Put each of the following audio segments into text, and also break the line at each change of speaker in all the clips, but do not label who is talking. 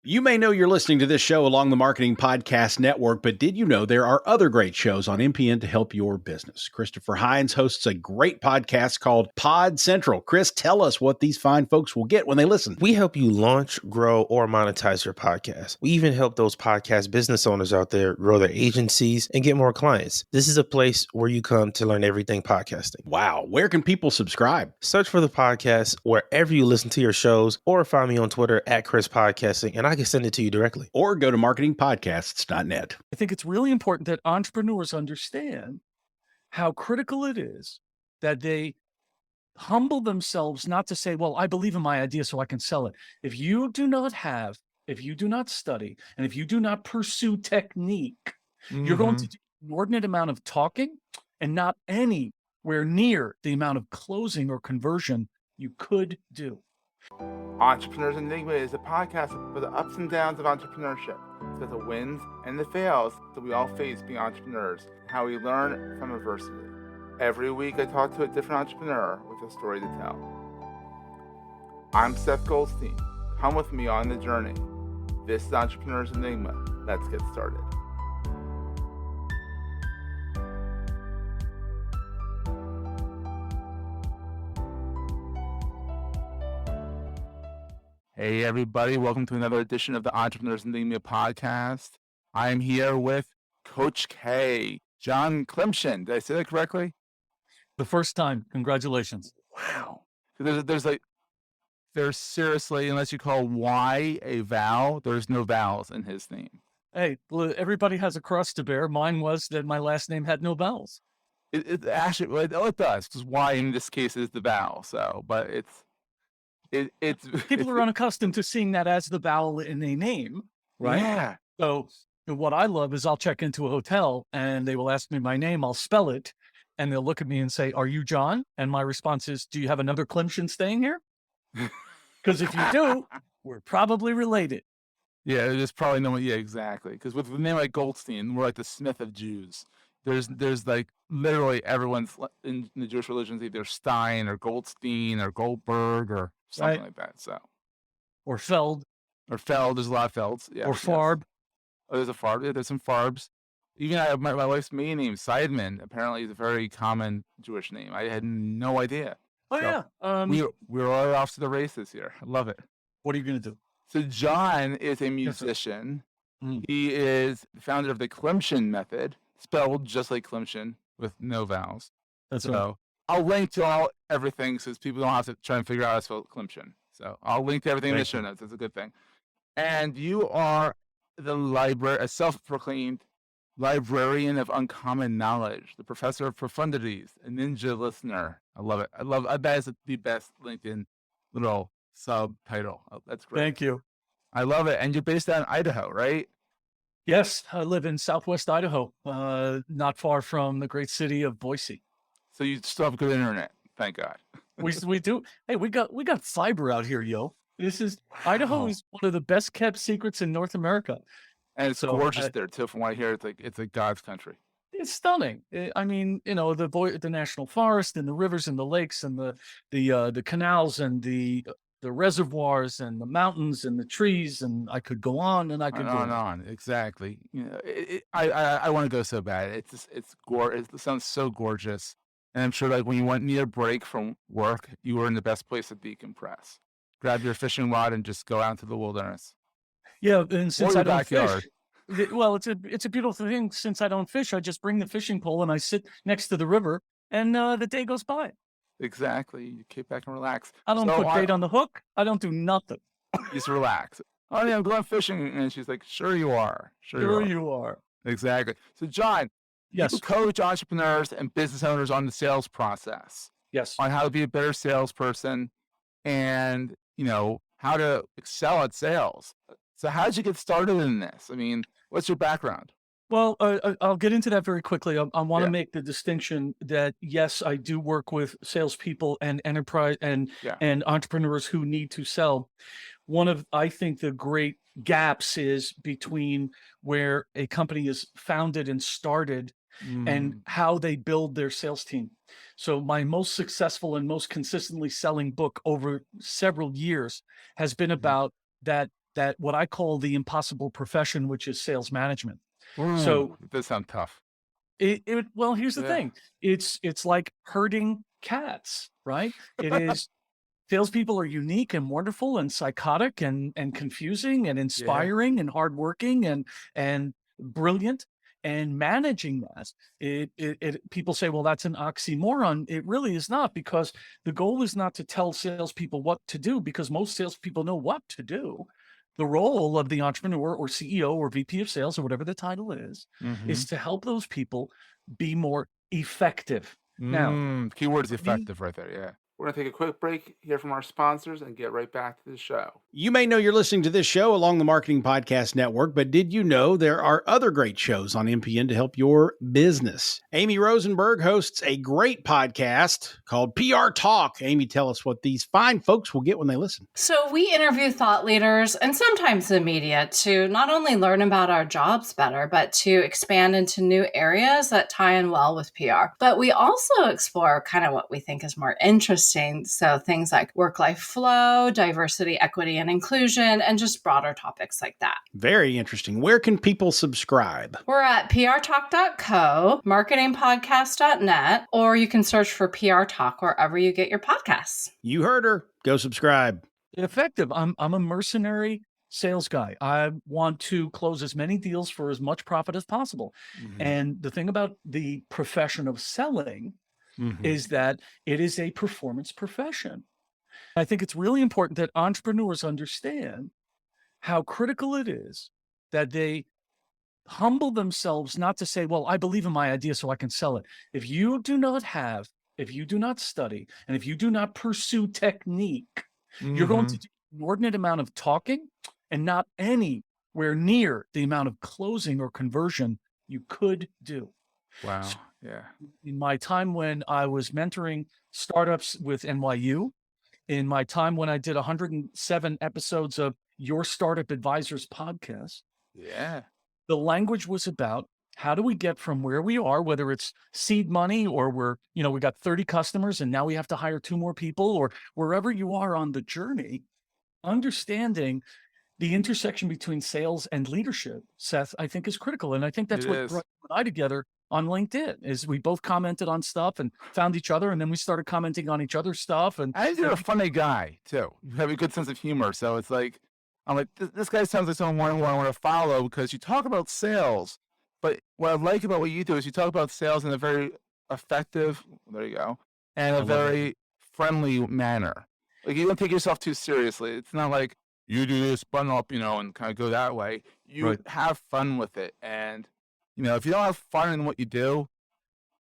You may know you're listening to this show along the Marketing Podcast Network, but did you know there are other great shows on MPN to help your business? Christopher Hines hosts a great podcast called Pod Central. Chris, tell us what these fine folks will get when they listen.
We help you launch, grow, or monetize your podcast. We even help those podcast business owners out there grow their agencies and get more clients. This is a place where you come to learn everything podcasting.
Wow. Where can people subscribe?
Search for the podcast wherever you listen to your shows, or find me on Twitter at Chris Podcasting, and I can send it to you directly.
Or go to marketingpodcasts.net.
I think it's really important that entrepreneurs understand how critical it is that they humble themselves, not to say, well, I believe in my idea so I can sell it. If you do not study, and if you do not pursue technique, you're going to do an inordinate amount of talking and not anywhere near the amount of closing or conversion you could do.
Entrepreneur's Enigma is a podcast for the ups and downs of entrepreneurship. It's got the wins and the fails that we all face being entrepreneurs, how we learn from adversity. Every week I talk to a different entrepreneur with a story to tell. I'm Seth Goldstein. Come with me on the journey. This is Entrepreneur's Enigma. Let's get started. Hey everybody, welcome to another edition of the Entrepreneur's Enigma podcast. I am here with Coach K, John Klymshyn. Did I say that correctly?
The first time. Congratulations.
Wow. There's seriously, unless you call Y a vowel, there's no vowels in his name.
Hey, everybody has a cross to bear. Mine was that my last name had no vowels.
It actually, well, it does, because Y in this case is the vowel. So, but it's
people are unaccustomed to seeing that as the vowel in a name, right?
Yeah.
So what I love is I'll check into a hotel and they will ask me my name. I'll spell it, and they'll look at me and say, "Are you John?" And my response is, "Do you have another Klymshyn staying here? Because if you do, we're probably related."
Yeah, there's probably no one. Yeah, exactly. Because with a name like Goldstein, we're like the Smith of Jews. There's like literally everyone's in the Jewish religions either Stein or Goldstein or Goldberg or something like that. So,
or Feld,
there's a lot of Felds. Yeah,
or Farb.
Oh, there's a Farb. Yeah, there's some Farbs. Even I have my wife's maiden name, Seidman, apparently is a very common Jewish name. I had no idea.
Oh,
So,
yeah.
we're all off to the races here. I love it.
What are you going to do?
So John is a musician. He is the founder of the Klymshyn Method, spelled just like Klymshyn with no vowels.
That's
So
right.
I'll link to everything so people don't have to try and figure out how to spell Klymshyn. So I'll link to everything in the show notes. That's a good thing. And you are a self-proclaimed librarian of uncommon knowledge, the professor of profundities, a ninja listener. I love it. That is the best LinkedIn little subtitle. Oh, that's great.
Thank you.
I love it. And you're based out in Idaho, right?
Yes, I live in Southwest Idaho, not far from the great city of Boise.
So you still have good internet, thank God.
We do. Hey, we got fiber out here, yo. Idaho is one of the best kept secrets in North America.
And it's gorgeous there too. From what I hear, it's like God's country.
It's stunning. I mean, the national forest and the rivers and the lakes and the canals and the reservoirs and the mountains and the trees, and I could go on and I could go
on. Exactly. I want to go so bad. It's gorgeous. It sounds so gorgeous. And I'm sure like when you need a break from work, you were in the best place to decompress. Grab your fishing rod and just go out into the wilderness.
Yeah, and since I don't
backyard.
fish, well, it's a beautiful thing. Since I don't fish, I just bring the fishing pole and I sit next to the river, and the day goes by.
Exactly. You kick back and relax.
I don't put bait on the hook. I don't do nothing.
Just relax. Oh yeah, I'm going fishing, and she's like, "Sure you are.
Sure you are."
Exactly. So John,
yes,
you coach entrepreneurs and business owners on the sales process.
Yes,
on how to be a better salesperson, and how to excel at sales. So how did you get started in this? I mean, what's your background?
Well, I'll get into that very quickly. I want to make the distinction that, yes, I do work with salespeople and enterprise and entrepreneurs who need to sell. One of, I think, the great gaps is between where a company is founded and started and how they build their sales team. So my most successful and most consistently selling book over several years has been about that that what I call the impossible profession, which is sales management.
Ooh,
So
it does sound tough.
well, here's the
Yeah.
thing. It's like herding cats, right? It is salespeople are unique and wonderful and psychotic and confusing and inspiring and hardworking and brilliant. And managing that, people say, well, that's an oxymoron. It really is not, because the goal is not to tell salespeople what to do, because most salespeople know what to do. The role of the entrepreneur or CEO or VP of sales or whatever the title is to help those people be more effective. Now,
keyword is effective right there. Yeah. We're going to take a quick break, hear from our sponsors, and get right back to the show.
You may know you're listening to this show along the Marketing Podcast Network, but did you know there are other great shows on MPN to help your business? Amy Rosenberg hosts a great podcast called PR Talk. Amy, tell us what these fine folks will get when they listen.
So we interview thought leaders and sometimes the media to not only learn about our jobs better, but to expand into new areas that tie in well with PR. But we also explore kind of what we think is more interesting. So things like work-life flow, diversity, equity, and inclusion, and just broader topics like that.
Very interesting. Where can people subscribe?
We're at prtalk.co, marketingpodcast.net, or you can search for PR Talk wherever you get your podcasts.
You heard her. Go subscribe.
effective. I'm a mercenary sales guy. I want to close as many deals for as much profit as possible. And the thing about the profession of selling is that it is a performance profession. I think it's really important that entrepreneurs understand how critical it is that they humble themselves, not to say, well, I believe in my idea so I can sell it. If you do not study, and if you do not pursue technique, you're going to do an inordinate amount of talking and not anywhere near the amount of closing or conversion you could do.
Wow. Yeah.
In my time when I was mentoring startups with NYU, in my time when I did 107 episodes of Your Startup Advisors podcast,
Yeah.
the language was about how do we get from where we are, whether it's seed money or we got 30 customers and now we have to hire 2 more people, or wherever you are on the journey, understanding the intersection between sales and leadership, Seth, I think is critical. And I think that's
It
what
is.
brought you and I together on LinkedIn, is we both commented on stuff and found each other, and then we started commenting on each other's stuff. And
You're a funny guy too. You have a good sense of humor. So it's like, I'm like, this guy sounds like someone who I want to follow because you talk about sales. But what I like about what you do is you talk about sales in a very effective, there you go, and a very friendly manner. Like, you don't take yourself too seriously. It's not like you do this, button up, and kind of go that way. You have fun with it. And, if you don't have fun in what you do,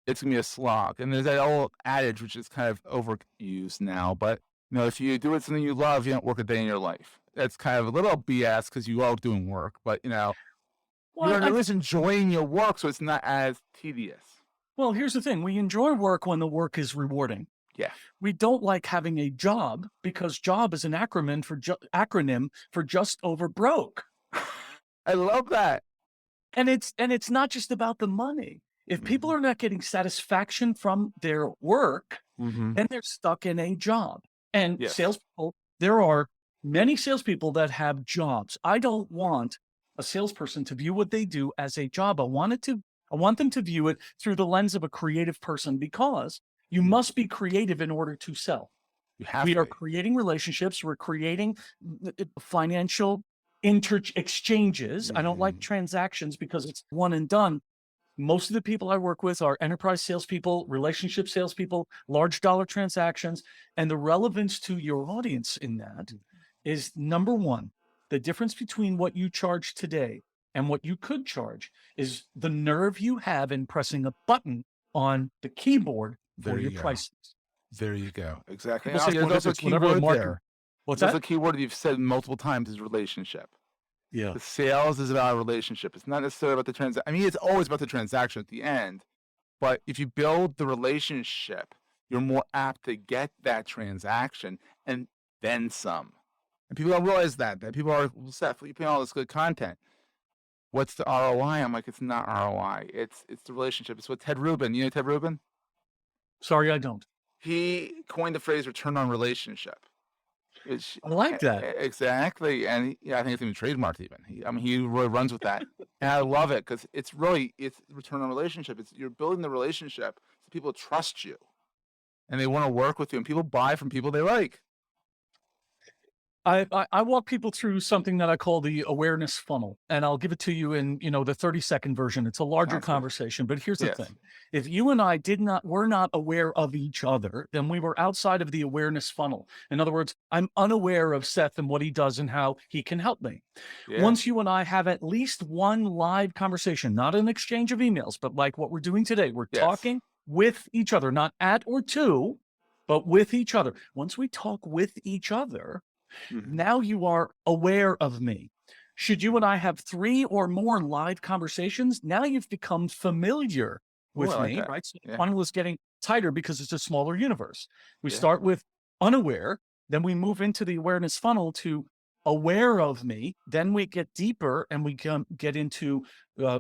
it's going to be a slog. And there's that old adage, which is kind of overused now. But, if you do something you love, you don't work a day in your life. That's kind of a little BS because you are doing work. But, you're at least enjoying your work, so it's not as tedious.
well, here's the thing. We enjoy work when the work is rewarding.
Yeah.
We don't like having a job because job is an acronym for just over broke.
I love that.
And it's not just about the money. If people are not getting satisfaction from their work, then they're stuck in a job. And salespeople, there are many salespeople that have jobs. I don't want a salesperson to view what they do as a job. I want them to view it through the lens of a creative person, because you must be creative in order to sell. We are creating relationships. We're creating financial exchanges. I don't like transactions because it's one and done. Most of the people I work with are enterprise salespeople, relationship salespeople, large dollar transactions. And the relevance to your audience in that is, number one, the difference between what you charge today and what you could charge is the nerve you have in pressing a button on the keyboard for your prices.
There you go. Exactly.
People say,
There's also a keyword there.
What's
There's
that?
a keyword you've said multiple times is relationship.
Yeah.
The sales is about a relationship. It's not necessarily about the transaction. I mean, it's always about the transaction at the end. But if you build the relationship, you're more apt to get that transaction and then some. And people don't realize that people are, Seth, you pay all this good content. What's the ROI? I'm like, it's not ROI. It's the relationship. It's what Ted Rubin. You know Ted Rubin?
Sorry, I don't.
He coined the phrase return on relationship. Which,
I like that.
exactly. And I think it's even trademarked even. He really runs with that. And I love it because it's return on relationship. You're building the relationship so people trust you and they want to work with you, and people buy from people they like.
I walk people through something that I call the awareness funnel, and I'll give it to you in, the 30-second version. It's a larger
Sounds good.
conversation, but here's the
Yes.
thing. If you and I were not aware of each other, then we were outside of the awareness funnel. In other words, I'm unaware of Seth and what he does and how he can help me.
Yeah.
Once you and I have at least one live conversation, not an exchange of emails, but like what we're doing today, we're
Yes.
talking with each other, not at or to, but with each other. Once we talk with each other, now you are aware of me. Should you and I have 3 or more live conversations, now you've become familiar with
I like
me,
that.
right? So the
Yeah.
funnel is getting tighter because it's a smaller universe. We
Yeah.
start with unaware, then we move into the awareness funnel to aware of me, then we get deeper and we get into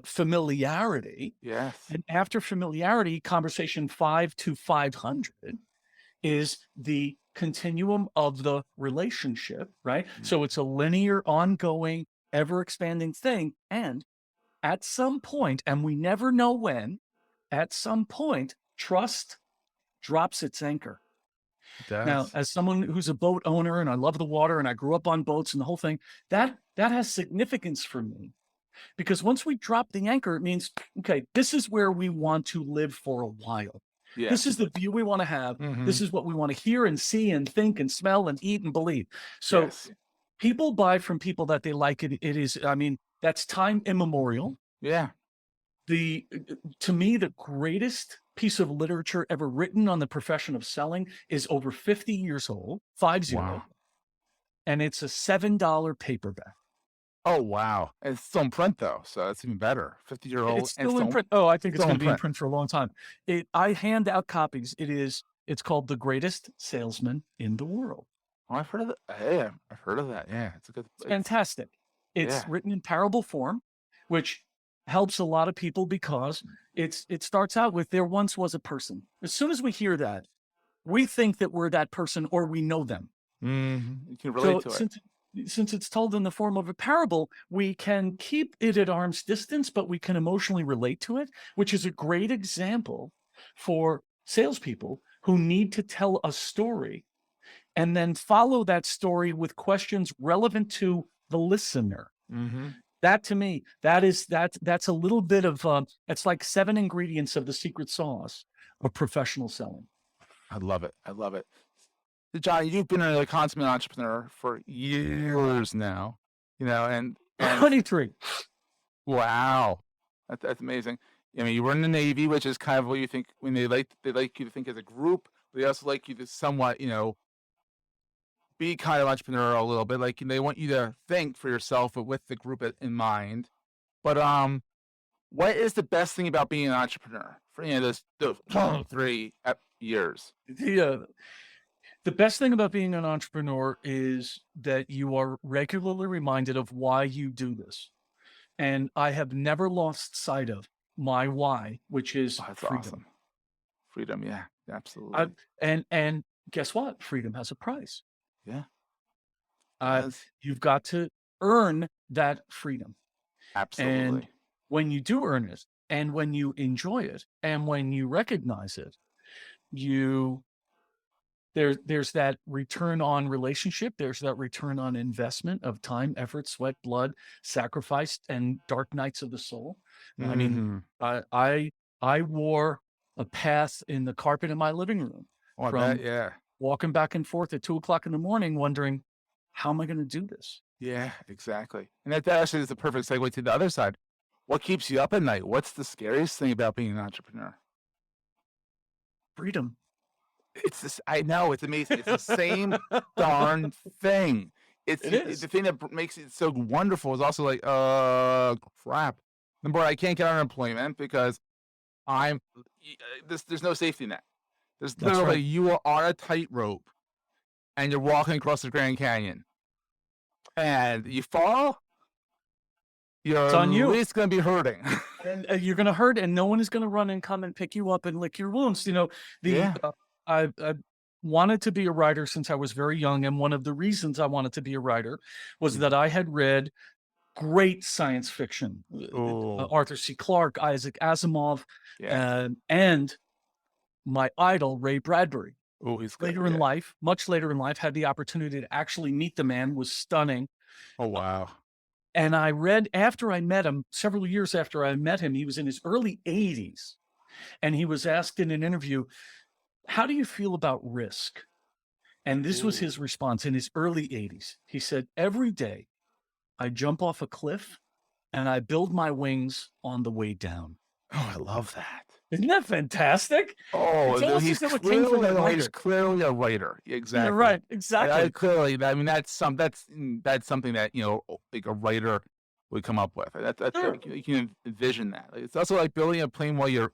familiarity.
Yes.
And after familiarity, conversation 5 to 500 is the continuum of the relationship, right? So it's a linear, ongoing, ever expanding thing. And at some point, and we never know when, at some point, trust drops its anchor.
It does.
Now, as someone who's a boat owner and I love the water and I grew up on boats and the whole thing, that has significance for me. Because once we drop the anchor, it means, okay, this is where we want to live for a while.
Yes.
This is the view we want to have. This is what we want to hear and see and think and smell and eat and believe. So
Yes.
people buy from people that they like. It is, that's time immemorial.
Yeah.
To me, the greatest piece of literature ever written on the profession of selling is over 50 years old, 50.
Wow.
And it's a $7 paperback.
Oh, wow. And it's still in print, though, so it's even better. 50-year-old.
It's still in print. Oh, I think it's
still
going
in
to be in
print.
print for a long time. I hand out copies. It's called The Greatest Salesman in the World.
Oh, I've heard of that. Yeah, I've heard of that. Yeah, it's a good.
It's fantastic. It's
Yeah.
written in parable form, which helps a lot of people because it starts out with there once was a person. As soon as we hear that, we think that we're that person or we know them.
You can relate to it.
Since it's told in the form of a parable, we can keep it at arm's distance, but we can emotionally relate to it, which is a great example for salespeople who need to tell a story and then follow that story with questions relevant to the listener. That to me, that's a little bit of it's like 7 ingredients of the secret sauce of professional selling.
I love it. I love it. So John, you've been a consummate entrepreneur for years now, and
23.
Wow, that's amazing. You were in the Navy, which is kind of what you think when they like you to think as a group, but they also like you to somewhat, be kind of entrepreneurial a little bit. Like they want you to think for yourself, but with the group in mind. But what is the best thing about being an entrepreneur for those 3 years?
The best thing about being an entrepreneur is that you are regularly reminded of why you do this. And I have never lost sight of my why, which is
That's
freedom.
awesome. Freedom, yeah, absolutely.
And guess what? Freedom has a price.
Yeah.
You've got to earn that freedom.
Absolutely.
And when you do earn it, and when you enjoy it, and when you recognize it, there's that return on relationship. There's that return on investment of time, effort, sweat, blood, sacrifice, and dark nights of the soul. I mean, I wore a path in the carpet in my living room from walking back and forth at 2:00 in the morning, wondering, how am I going to do this?
Yeah, exactly. And that actually is the perfect segue to the other side. What keeps you up at night? What's the scariest thing about being an entrepreneur?
Freedom.
It's this. I know, it's amazing. It's the same darn thing.
It is.
The thing that makes it so wonderful is also like, crap. Number one, I can't get unemployment because there's no safety net. There's
That's
literally
right.
you are on a tightrope and you're walking across the Grand Canyon. And you fall,
It's on you.
It's going to be hurting.
And you're going to hurt, and no one is going to run and come and pick you up and lick your wounds. wanted to be a writer since I was very young. And one of the reasons I wanted to be a writer was that I had read great science fiction, Arthur C. Clarke, Isaac Asimov, and my idol, Ray Bradbury.
Oh, he's good.
Later in life, much later in life, had the opportunity to actually meet the man, was stunning.
Oh, wow.
And I read, after I met him, several years after I met him, he was in his early 80s. And he was asked in an interview, how do you feel about risk? And this was his response in his early 80s. He said, every day I jump off a cliff and I build my wings on the way down.
Oh, I love that.
Isn't that fantastic?
Oh,
he's clearly
a writer. Clearly a writer. Exactly.
Yeah, right. Exactly.
Clearly, I mean, that's something that, you know, like a writer would come up with. That's
Sure.
you can envision that. It's also like building a plane while you're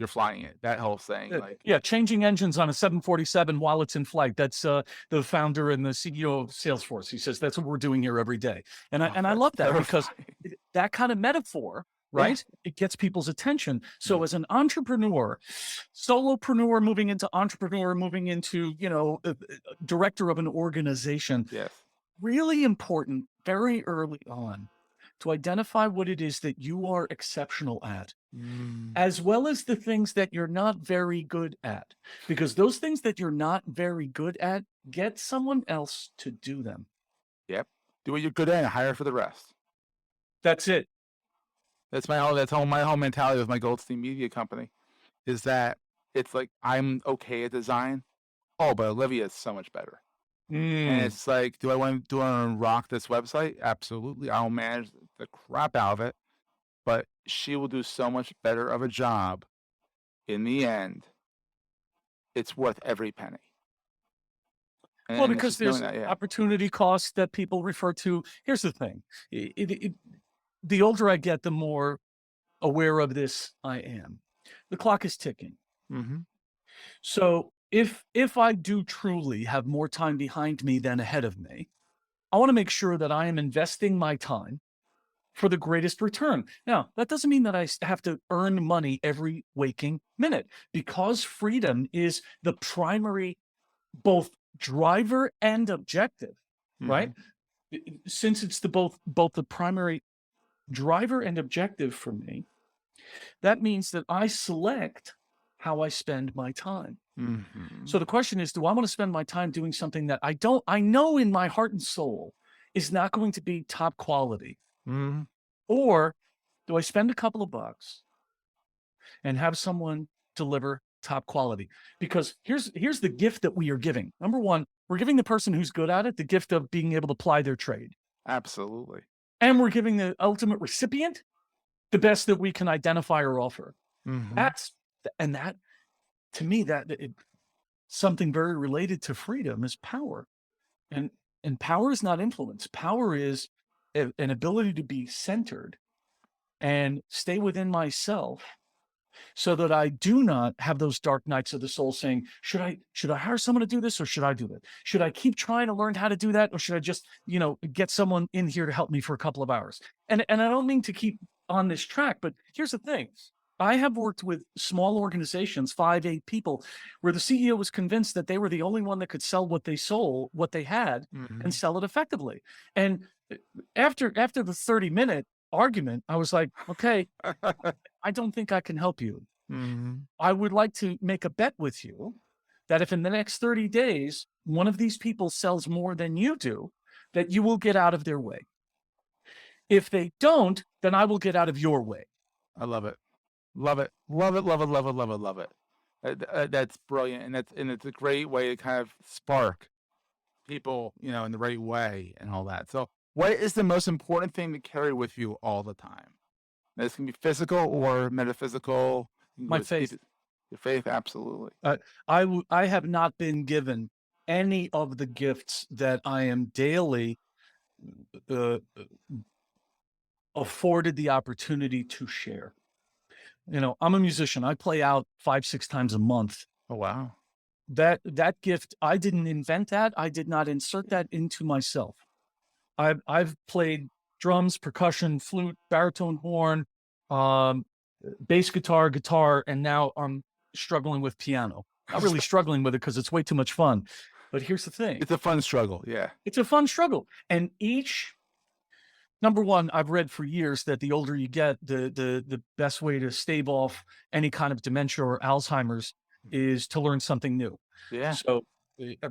flying it. That whole thing, like
changing engines on a 747 while it's in flight. That's the founder and the CEO of Salesforce. He says that's what we're doing here every day, and I love that because that kind of metaphor, right? It gets people's attention. So as an entrepreneur, solopreneur moving into entrepreneur, moving into, you know, director of an organization, really important very early on to identify what it is that you are exceptional at, as well as the things that you're not very good at, because those things that you're not very good at, get someone else to do them.
Yep. Do what you're good at and hire for the rest.
That's it.
That's my whole mentality with my Goldstein Media Company, is that it's like, I'm okay at design. Oh, but Olivia is so much better. And it's like, do I want to rock this website? Absolutely. I'll manage the crap out of it, but she will do so much better of a job. In the end, it's worth every penny.
Well, because there's opportunity cost that people refer to. Here's the thing. The older I get, the more aware of this I am. The clock is ticking. So if I do truly have more time behind me than ahead of me, I want to make sure that I am investing my time for the greatest return. Now, that doesn't mean that I have to earn money every waking minute, because freedom is the primary both driver and objective, right? Since it's both the primary driver and objective for me, that means that I select how I spend my time. So the question is, do I want to spend my time doing something that I know in my heart and soul is not going to be top quality? Or do I spend a couple of bucks and have someone deliver top quality? Because here's the gift that we are giving. Number one, we're giving the person who's good at it the gift of being able to ply their trade.
Absolutely.
And we're giving the ultimate recipient the best that we can identify or offer. That, to me, something very related to freedom is power. And power is not influence. Power is an ability to be centered and stay within myself, so that I do not have those dark nights of the soul saying, should I hire someone to do this, or should I do that? Should I keep trying to learn how to do that, or should I just, get someone in here to help me for a couple of hours? And I don't mean to keep on this track, but here's the thing. I have worked with small organizations, 5-8 people, where the CEO was convinced that they were the only one that could sell what they had, and sell it effectively. And after the 30-minute argument, I was like, okay, I don't think I can help you. I would like to make a bet with you that if in the next 30 days, one of these people sells more than you do, that you will get out of their way. If they don't, then I will get out of your way.
I love it. Love it. Love it. Love it. Love it. Love it. Love it. That's brilliant. And it's a great way to kind of spark people, in the right way and all that. So what is the most important thing to carry with you all the time? This can be physical or metaphysical.
My faith.
Your faith, absolutely.
I have not been given any of the gifts that I am daily afforded the opportunity to share. I'm a musician. I play out 5-6 times a month.
Oh, wow.
That gift, I didn't invent that. I did not insert that into myself. I've played drums, percussion, flute, baritone horn, bass guitar, and now I'm struggling with piano. not really struggling with it because it's way too much fun. But here's the thing.
It's a fun struggle. Yeah.
It's a fun struggle. And number one, I've read for years that the older you get, the best way to stave off any kind of dementia or Alzheimer's is to learn something new.
Yeah.
So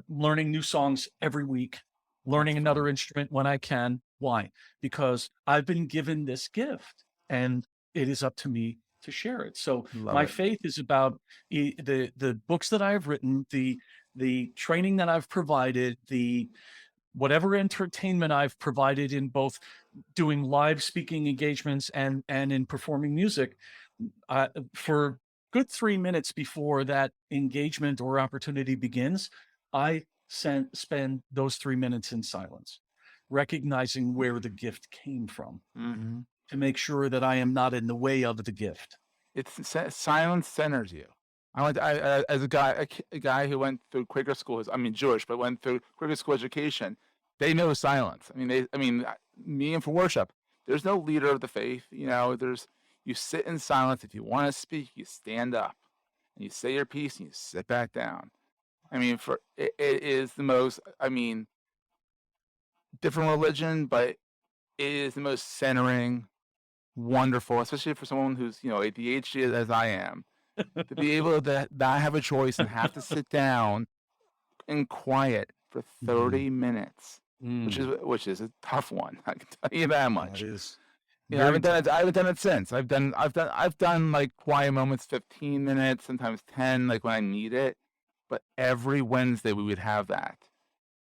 learning new songs every week, learning another instrument when I can. Why? Because I've been given this gift and it is up to me to share it. So my faith is about the books that I have written, the training that I've provided, the whatever entertainment I've provided in both doing live speaking engagements and in performing music. For good 3 minutes before that engagement or opportunity begins, I spend those 3 minutes in silence, recognizing where the gift came from, to make sure that I am not in the way of the gift.
Silence centers you. As a guy who went through Quaker school, Jewish, but went through Quaker school education, they know silence. Me and for worship, there's no leader of the faith. You sit in silence. If you want to speak, you stand up and you say your piece and you sit back down. It is the most, different religion, but it is the most centering, wonderful, especially for someone who's, ADHD as I am, to be able to not have a choice and have to sit down in quiet for 30 minutes, which is a tough one. I can tell you that much. I haven't done it since. I've done like quiet moments, 15 minutes, sometimes 10, like when I need it. But every Wednesday we would have that,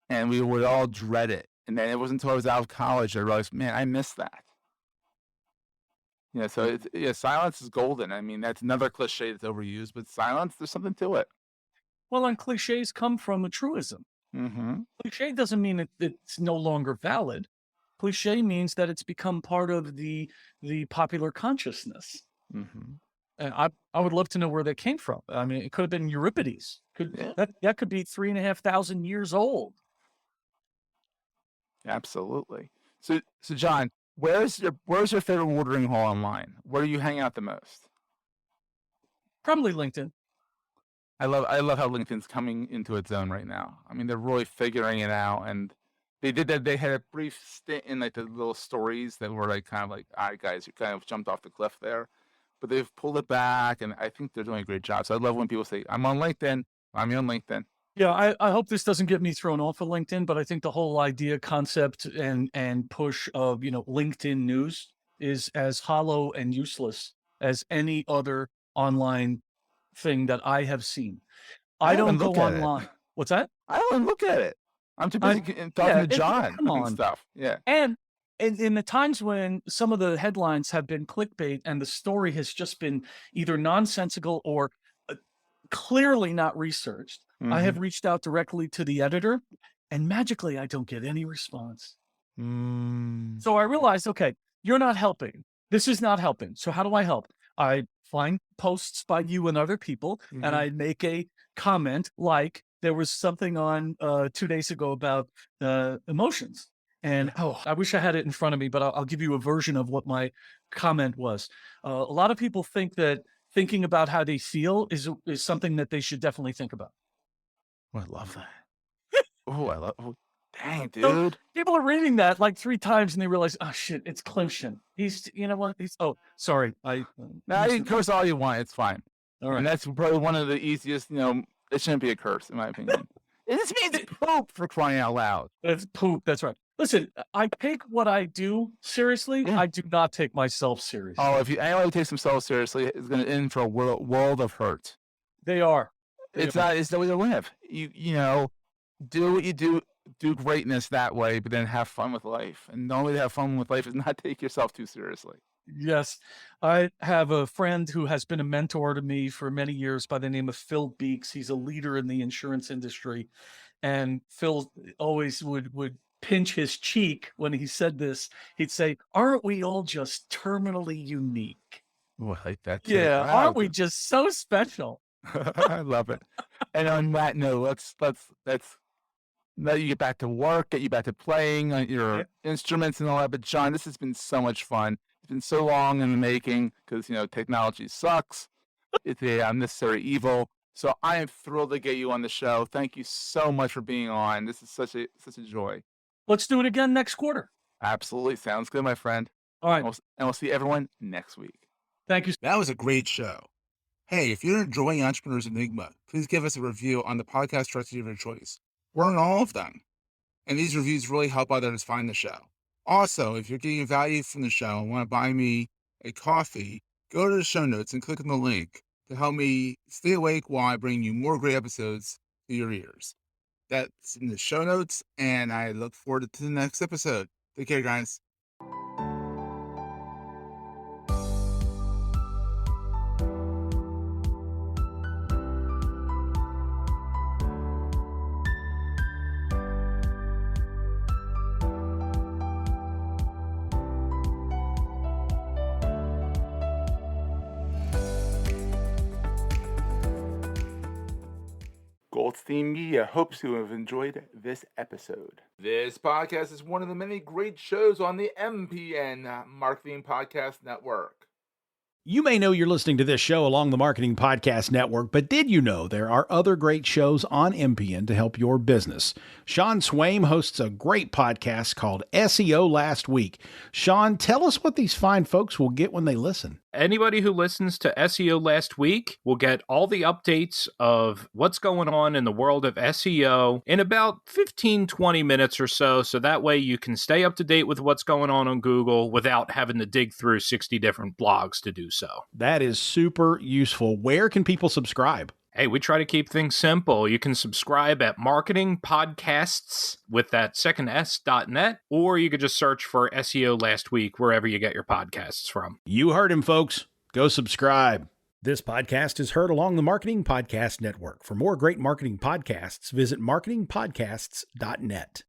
and we would all dread it. And then it wasn't until I was out of college I realized, man, I miss that. So silence is golden. That's another cliche that's overused, but silence, there's something to it.
Well, and cliches come from a truism. Cliche doesn't mean it's no longer valid. Cliche means that it's become part of the popular consciousness. And I would love to know where that came from. It could have been Euripides. That could be 3,500 years old.
Absolutely. So John, where's your favorite watering hole online? Where do you hang out the most?
Probably LinkedIn.
I love how LinkedIn's coming into its own right now. They're really figuring it out, and they did that. They had a brief stint in like the little stories that were like kind of like, all right, guys, you kind of jumped off the cliff there, but they've pulled it back, and I think they're doing a great job. So I love when people say, "I'm on LinkedIn. I'm on LinkedIn."
Yeah, I hope this doesn't get me thrown off of LinkedIn, but I think the whole idea, concept, and push of LinkedIn news is as hollow and useless as any other online thing that I have seen. I don't go online. What's that?
I don't look at it. I'm too busy talking to John and stuff. Yeah.
And in the times when some of the headlines have been clickbait and the story has just been either nonsensical or clearly not researched, I have reached out directly to the editor, and magically I don't get any response. So I realized, okay, you're not helping. This is not helping. So how do I help? I find posts by you and other people, and I make a comment like there was something on 2 days ago about emotions. And I wish I had it in front of me, but I'll give you a version of what my comment was. A lot of people think that thinking about how they feel is something that they should definitely think about.
Oh, I love that. Dang, dude.
So people are reading that like 3 times and they realize, oh shit, it's Klymshyn. He's, sorry. You
can curse all you want. It's fine.
All right.
And that's probably one of the easiest, it shouldn't be a curse, in my opinion. This means poop, for crying out loud.
It's poop. That's right. Listen, I take what I do seriously. Yeah. I do not take myself seriously.
Oh, if anyone takes themselves seriously, it's going to end for a world of hurt.
They are.
It's the way to live. You do what you do greatness that way, but then have fun with life. And the only way to have fun with life is not take yourself too seriously.
Yes. I have a friend who has been a mentor to me for many years by the name of Phil Beeks. He's a leader in the insurance industry. And Phil always would pinch his cheek when he said this. He'd say, aren't we all just terminally unique?
Oh, I like that too.
Yeah, wow. Aren't we just so special?
I love it. And on that note, let's let you get back to work, get you back to playing on your instruments and all that. But John, this has been so much fun. It's been so long in the making because technology sucks. It's a necessary evil. So I am thrilled to get you on the show. Thank you so much for being on. This is such a joy.
Let's do it again next quarter.
Absolutely. Sounds good, my friend.
All right.
And we'll see everyone next week.
Thank you.
That was a great show. Hey, if you're enjoying Entrepreneur's Enigma, please give us a review on the podcast directory of your choice. We're on all of them. And these reviews really help others find the show. Also, if you're getting value from the show and want to buy me a coffee, go to the show notes and click on the link to help me stay awake while I bring you more great episodes to your ears. That's in the show notes, and I look forward to the next episode. Take care, guys. Goldstein Media hopes you have enjoyed this episode. This podcast is one of the many great shows on the MPN Marketing Podcast Network.
You may know you're listening to this show along the Marketing Podcast Network, but did you know there are other great shows on MPN to help your business? Sean Swaim hosts a great podcast called SEO Last Week. Sean, tell us what these fine folks will get when they listen.
Anybody who listens to SEO Last Week will get all the updates of what's going on in the world of SEO in about 15-20 minutes or so that way you can stay up to date with what's going on Google without having to dig through 60 different blogs to do so.
That is super useful. Where can people subscribe?
Hey, we try to keep things simple. You can subscribe at Marketing Podcasts with that second S.net, or you could just search for SEO Last Week wherever you get your podcasts from.
You heard him, folks. Go subscribe. This podcast is heard along the Marketing Podcast Network. For more great marketing podcasts, visit marketingpodcasts.net.